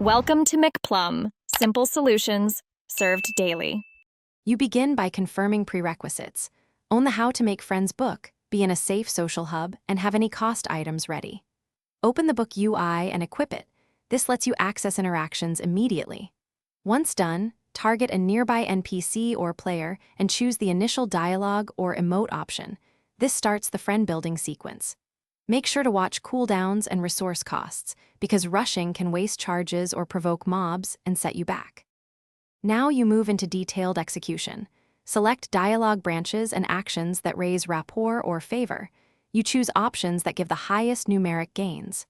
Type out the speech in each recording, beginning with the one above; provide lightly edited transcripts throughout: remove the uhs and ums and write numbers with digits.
Welcome to McPlum, simple solutions served daily. You begin by confirming prerequisites. Own the How to Make Friends book, be in a safe social hub, and have any cost items ready. Open the book UI and equip it. This lets you access interactions immediately. Once done, target a nearby NPC or player and choose the initial dialogue or emote option. This starts the friend-building sequence. Make sure to watch cooldowns and resource costs, because rushing can waste charges or provoke mobs and set you back. Now you move into detailed execution. Select dialogue branches and actions that raise rapport or favor. You choose options that give the highest numeric gains.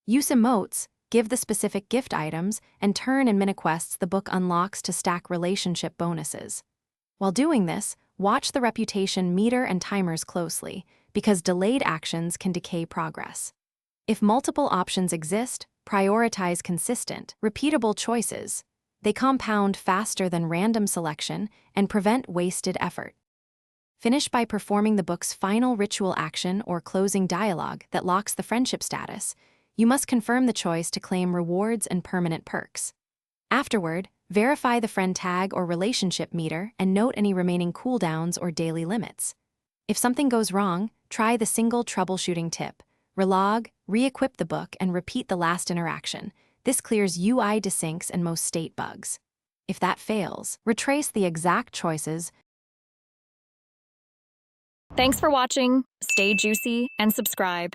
Use emotes, give the specific gift items, and turn in mini-quests the book unlocks to stack relationship bonuses. While doing this, watch the reputation meter and timers closely, because delayed actions can decay progress. If multiple options exist, prioritize consistent, repeatable choices. They compound faster than random selection and prevent wasted effort. Finish by performing the book's final ritual action or closing dialogue that locks the friendship status. You must confirm the choice to claim rewards and permanent perks. Afterward, verify the friend tag or relationship meter and note any remaining cooldowns or daily limits. If something goes wrong, try the single troubleshooting tip. Relog, re-equip the book, and repeat the last interaction. This clears UI desyncs and most state bugs. If that fails, retrace the exact choices. Thanks for watching. Stay juicy and subscribe.